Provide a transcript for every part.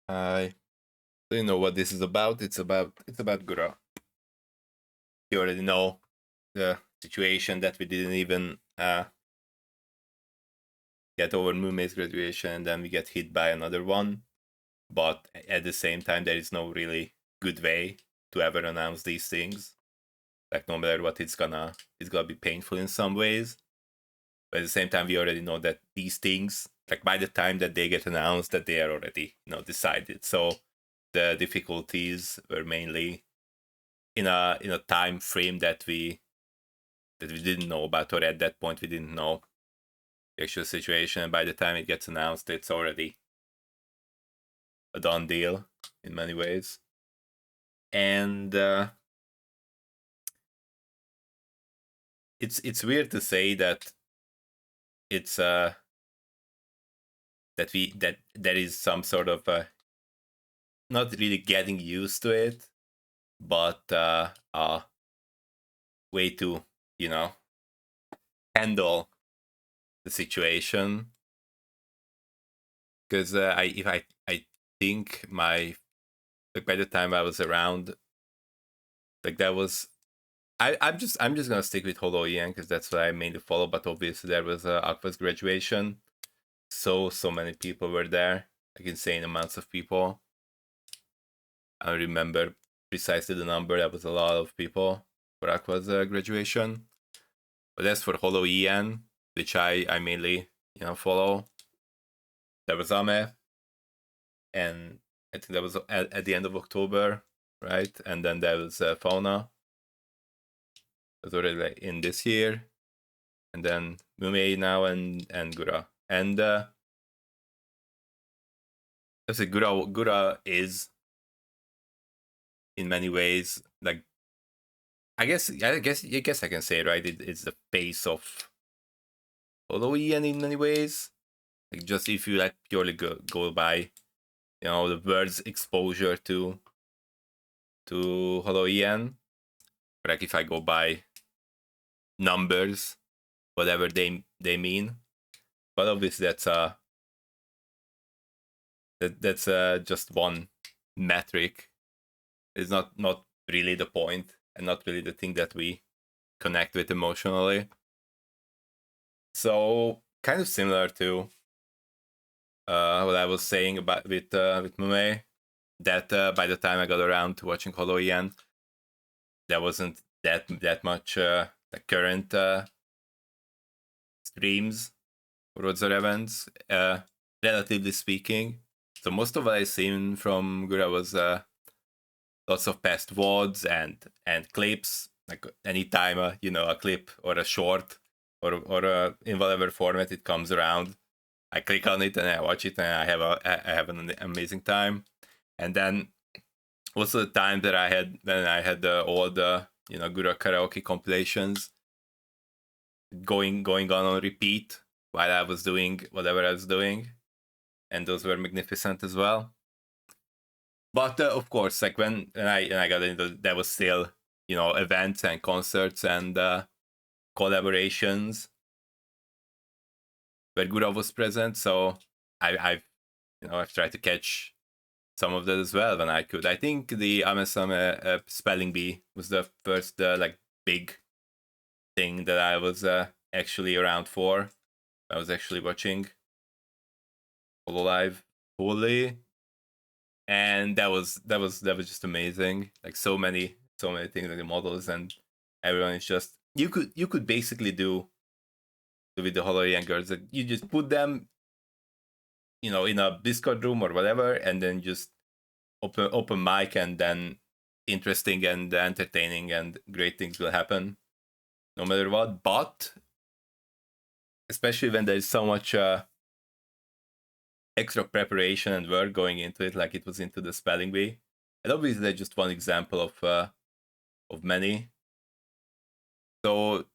I do you know what this is about? It's about Gura. You already know the situation that we didn't even get over Mume's graduation, and then we get hit by another one. But at the same time, there is no really good way to ever announce these things. Like no matter what, it's gonna be painful in some ways. But at the same time, we already know that these things, like by the time that they get announced, that they are already decided. So the difficulties were mainly in a time frame that we didn't know about, or at that point we didn't know the actual situation. And by the time it gets announced, it's already a done deal in many ways. And it's weird to say that it's that there is some sort of not really getting used to it, but way to you know handle the situation. Because I think my like by the time I was around, like that was I'm just gonna stick with Holo Ian because that's what I mainly follow. But obviously there was Aqua's graduation, so many people were there, like insane amounts of people. I don't remember precisely the number. That was a lot of people for Aqua's graduation. But as for Holo Ian, which I mainly follow, there was Ame, and I think that was at the end of October, right? And then there was Fauna. It was already like in this year, and then Mumei now and Gura. And I say Gura is in many ways like I guess I can say, right? It's the face of Holoian in many ways. Like just if you like purely go by the word's exposure to Holoian, like if I go by numbers, whatever they mean. But obviously that's just one metric. It's not really the point, and not really the thing that we connect with emotionally. So kind of similar to what I was saying about with Mume, that by the time I got around to watching Holoian, there wasn't that much the current streams for Roger Evans, relatively speaking. So most of what I seen from Gura was lots of past VODs and clips. Like anytime a clip or a short or in whatever format it comes around, I click on it and I watch it and I have an amazing time. And then also the time that I had all the Gura karaoke compilations going on repeat while I was doing whatever I was doing, and those were magnificent as well. But of course, like when I got into, there was still events and concerts and collaborations where Gura was present. So I've tried to catch some of that as well when I could. I think the Amesame spelling bee was the first like big thing that I was actually around for. I was actually watching Hololive fully, and that was just amazing. Like so many things, like the models and everyone is just you could basically do with the Hololian girls that you just put them in a Discord room or whatever, and then just open mic, and then interesting and entertaining and great things will happen no matter what. But especially when there's so much extra preparation and work going into it, like it was into the spelling bee. And obviously that's just one example of many. So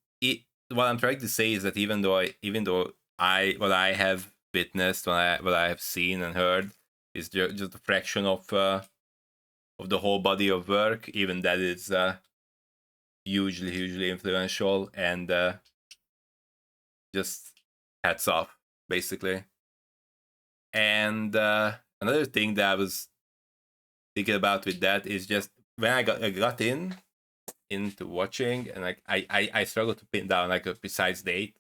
what I'm trying to say is that even though I what I have witnessed, what I have seen and heard is just a fraction of the whole body of work, even that is hugely influential, and just hats off basically. And another thing that I was thinking about with that is just when I got into watching, and like I struggle to pin down like a precise date,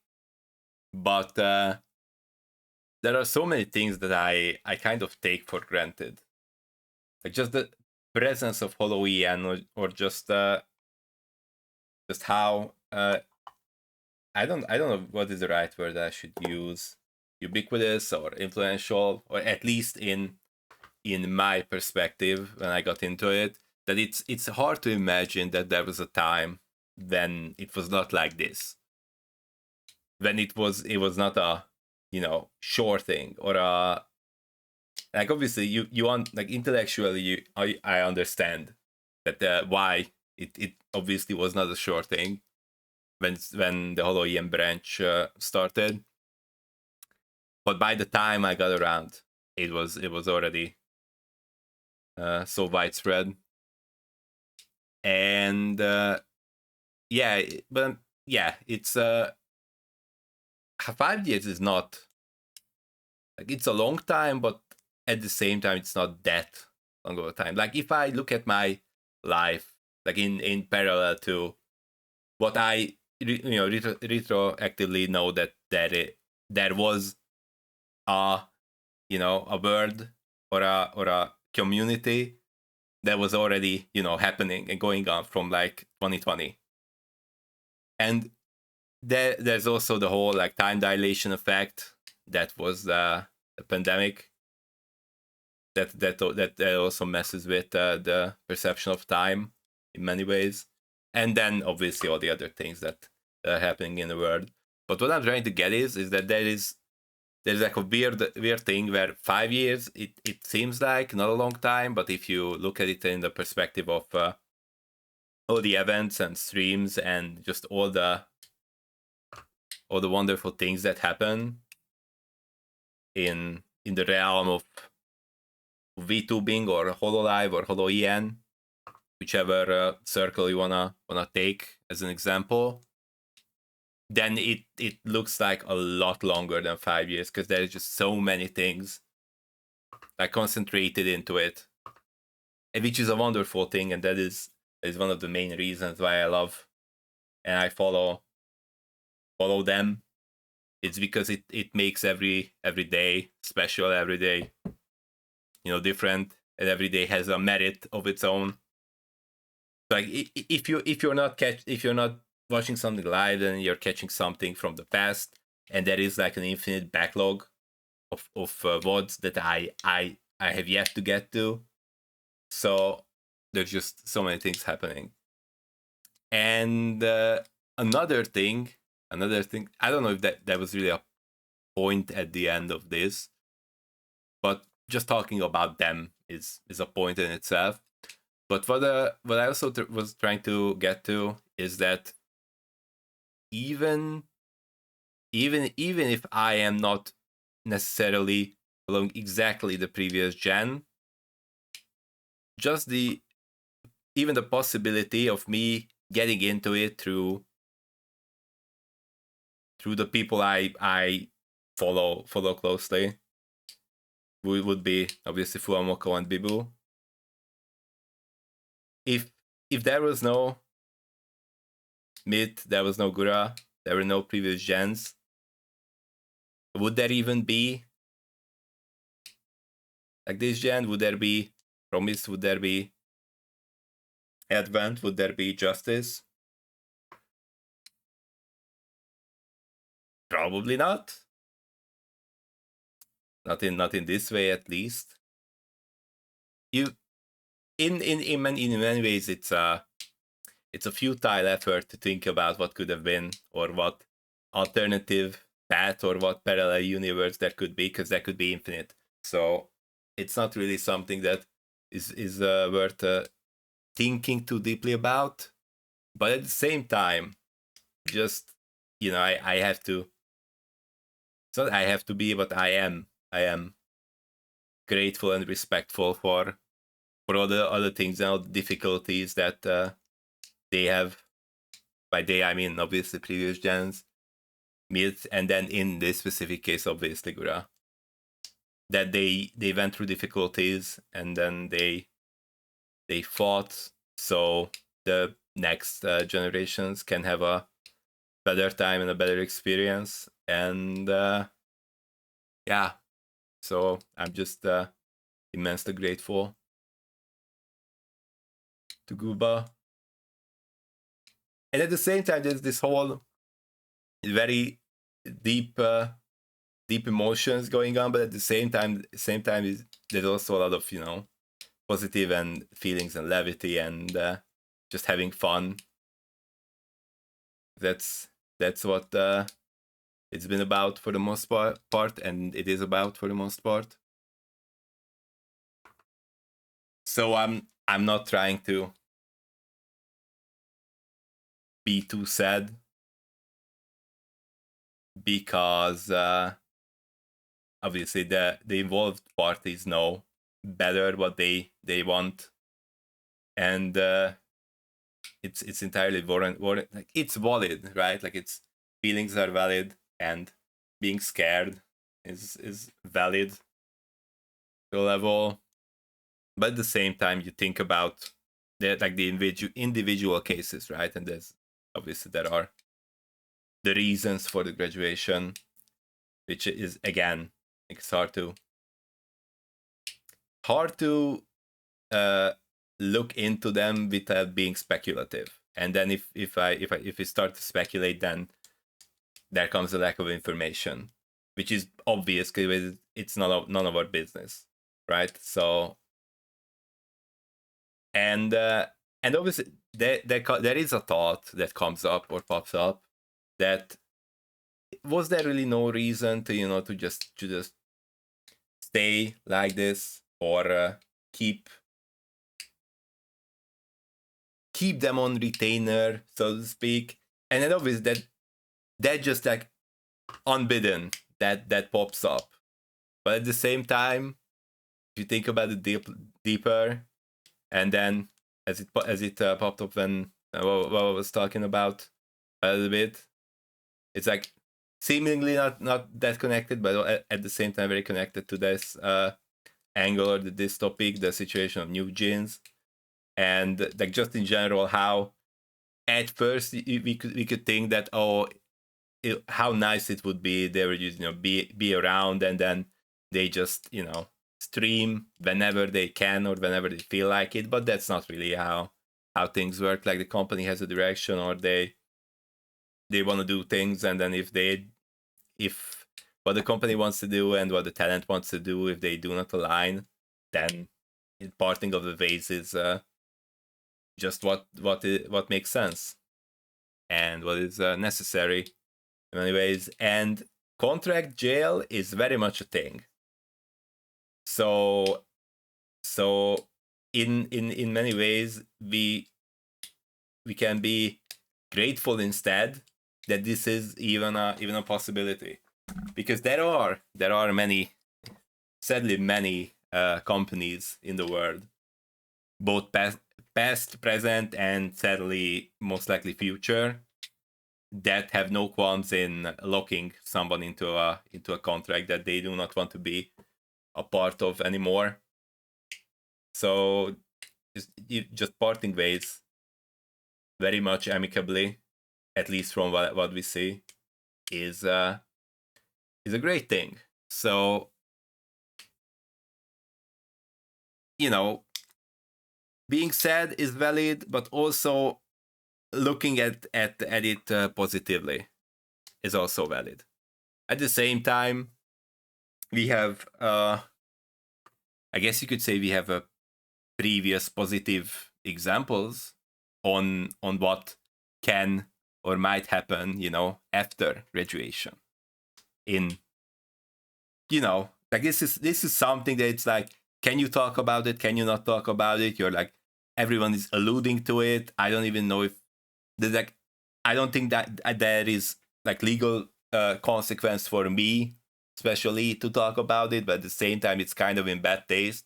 but there are so many things that I kind of take for granted, like just the presence of Halloween, or just how I don't know what is the right word I should use, ubiquitous or influential, or at least in my perspective when I got into it, that it's hard to imagine that there was a time when it was not like this, when it was not a sure thing, or a, like, obviously you want, like, intellectually I understand that why it obviously was not a sure thing when the Hollow EM branch started, but by the time I got around, it was already so widespread. And yeah, but yeah, it's 5 years is not, like, it's a long time, but at the same time it's not that long of a time. Like, if I look at my life, like, in parallel to what I retroactively know, that there was a a world, or a community that was already happening and going on from like 2020. And there's also the whole, like, time dilation effect that was the pandemic, that also messes with the perception of time in many ways, and then obviously all the other things that are happening in the world. But what I'm trying to get is that there's like a weird thing where 5 years, it seems like not a long time, but if you look at it in the perspective of all the events and streams and just all the wonderful things that happen in the realm of VTubing or HoloLive or HoloEN, whichever circle you wanna take as an example, then it looks like a lot longer than 5 years, because there's just so many things like concentrated into it, and which is a wonderful thing, and that is one of the main reasons why I love and I follow them. It's because it makes every day special, every day different, and every day has a merit of its own. Like, if you're not watching something live, then you're catching something from the past, and there is like an infinite backlog of VODs that I have yet to get to. So there's just so many things happening. And another thing, I don't know if that was really a point at the end of this, but just talking about them is a point in itself. But what I also was trying to get to is that even if I am not necessarily along exactly the previous gen, just even the possibility of me getting into it through the people I follow closely would be obviously Fuamoko and Bibu. If there was no Myth, there was no Gura, there were no previous gens, would there even be like this gen? Would there be Promise? Would there be Advent? Would there be Justice? Probably not. Not in this way, at least. You in many ways, it's a futile effort to think about what could have been, or what alternative path, or what parallel universe there could be, because there could be infinite. So it's not really something that is worth thinking too deeply about. But at the same time, just I have to. It's not I have to be, but I am. I am grateful and respectful for all the other things and all the difficulties that they have. By they, I mean obviously previous gens, Myth, and then in this specific case, obviously Gura. that they went through difficulties and then they fought, so the next generations can have a better time and a better experience. And yeah, so I'm just immensely grateful to Goomba. And at the same time, there's this whole very deep deep emotions going on, but at the same time is there's also a lot of positive and feelings and levity and just having fun. That's what it's been about for the most part, and it is about for the most part. So I'm not trying to be too sad, because obviously the involved parties know better what they want, and it's entirely warrant like it's valid, right? Like its feelings are valid, and being scared is valid to a level. But at the same time, you think about the individual cases, right? And there's obviously there are the reasons for the graduation, which is again, it's hard to look into them without being speculative. And then if we start to speculate, then there comes a lack of information, which is obvious because it's none of our business, right? So and obviously there is a thought that comes up or pops up, that was there really no reason to to just stay like this, or keep them on retainer, so to speak. And then obviously that just like unbidden that pops up. But at the same time, if you think about it deeper, and then as it popped up when what I was talking about a little bit, it's like seemingly not that connected, but at the same time very connected to this angle or this topic, the situation of new genes, and like just in general, how at first we could think that, oh, how nice it would be they would just be around, and then they just stream whenever they can or whenever they feel like it. But that's not really how things work. Like the company has a direction, or they want to do things, and then if what the company wants to do and what the talent wants to do, if they do not align, then parting of the ways is just what makes sense and what is necessary in many ways. And contract jail is very much a thing. So in many ways we can be grateful instead that this is even a possibility, because there are many, sadly many companies in the world, both past, present, and sadly most likely future, that have no qualms in locking someone into a contract that they do not want to be a part of anymore. So just parting ways very much amicably, at least from what we see, is a great thing. So being sad is valid, but also looking at it positively is also valid. At the same time, we have I guess you could say we have a previous positive examples on what can or might happen after graduation. In like this is something that it's like, can you talk about it, can you not talk about it? You're like, everyone is alluding to it. I don't even know if there's like, I don't think that there is like legal consequence for me especially to talk about it, but at the same time it's kind of in bad taste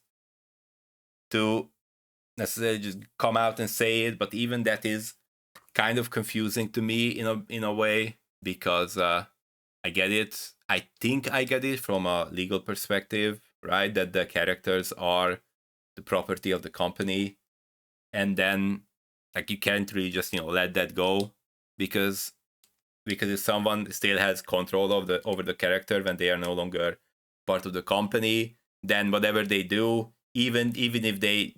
to necessarily just come out and say it. But even that is kind of confusing to me in a way, because I get it. I think I get it from a legal perspective, right? That the characters are the property of the company, and then like you can't really just let that go, because if someone still has control of the over the character when they are no longer part of the company, then whatever they do, even if they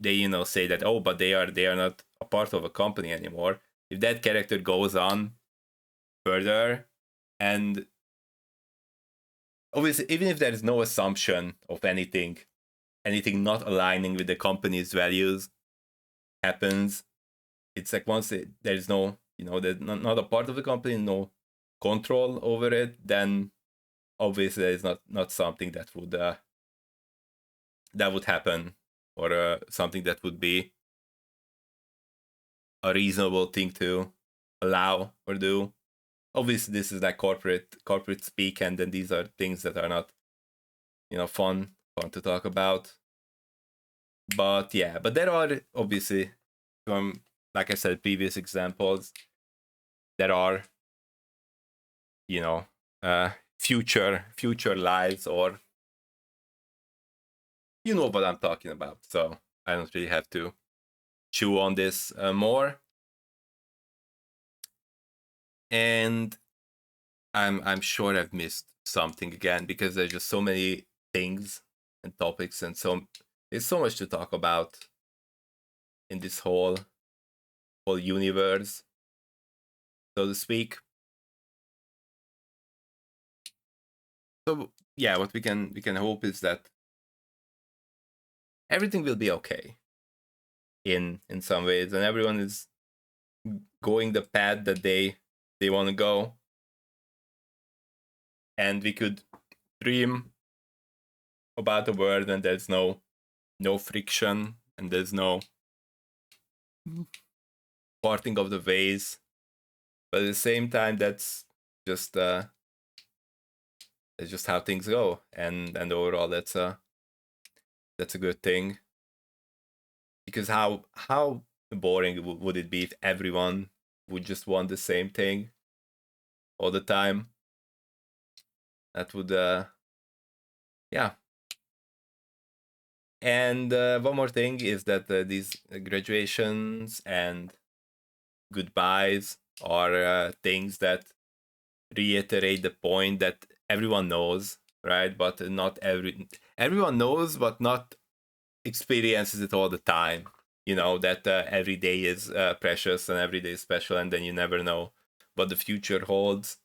say that, oh, but they are not a part of a company anymore, if that character goes on further, and obviously even if there is no assumption of anything not aligning with the company's values happens, it's like once there is no, there's not a part of the company, no control over it, then obviously it's not something that would happen, or something that would be a reasonable thing to allow or do. Obviously this is like corporate speak, and then these are things that are not fun to talk about. But yeah, but there are obviously, from, like I said, previous examples, there are you know uh future lives, or you know what I'm talking about, so I don't really have to chew on this more. And I'm sure I've missed something again, because there's just so many things and topics, and so there's so much to talk about in this whole universe, so to speak. So yeah, what we can hope is that everything will be okay in some ways, and everyone is going the path that they want to go, and we could dream about a world, and there's no friction, and there's no parting of the ways. But at the same time, just that's just how things go, and overall that's a good thing, because how boring would it be if everyone would just want the same thing all the time? That would yeah. And one more thing is that these graduations and goodbyes are things that reiterate the point that everyone knows, right? But not everyone knows, but not experiences it all the time. That every day is precious, and every day is special, and then you never know what the future holds.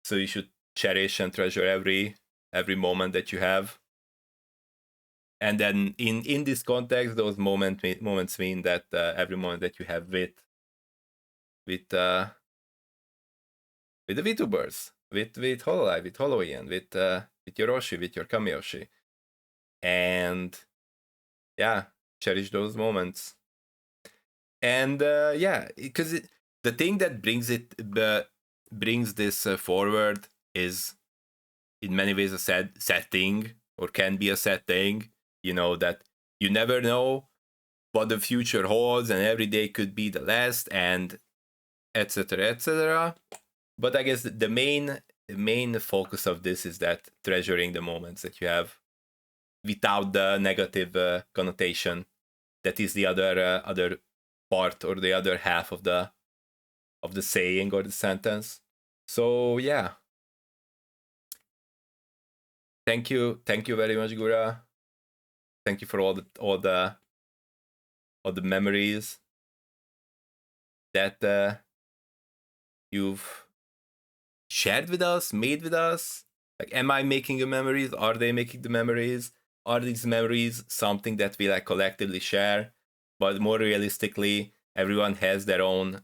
So you should cherish and treasure every moment that you have. And then in this context, those moments mean that every moment that you have with uh, with the VTubers, with Hololive, with Holoian, with Yoroshi, with your Kamiyoshi, and yeah, cherish those moments. And yeah, because the thing that brings this forward is in many ways a sad thing, or can be a sad thing. That you never know what the future holds, and every day could be the last, and etc. etc. But I guess the main focus of this is that treasuring the moments that you have, without the negative connotation that is the other part, or the other half of the saying or the sentence. So yeah, thank you very much, Gura. Thank you for all the memories that you've shared with us, made with us. Like, am I making the memories? Are they making the memories? Are these memories something that we like collectively share? But more realistically, everyone has their own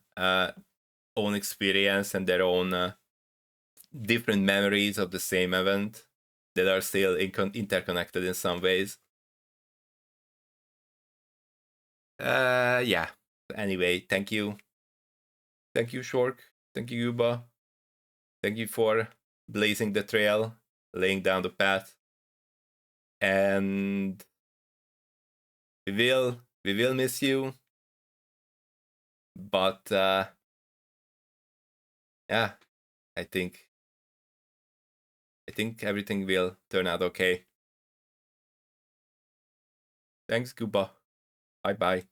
experience, and their own different memories of the same event that are still interconnected in some ways. Yeah. Anyway, thank you, Shork. Thank you, Yuba. Thank you for blazing the trail, laying down the path, and we will miss you. But yeah, I think everything will turn out okay. Thanks, Goomba. Bye bye.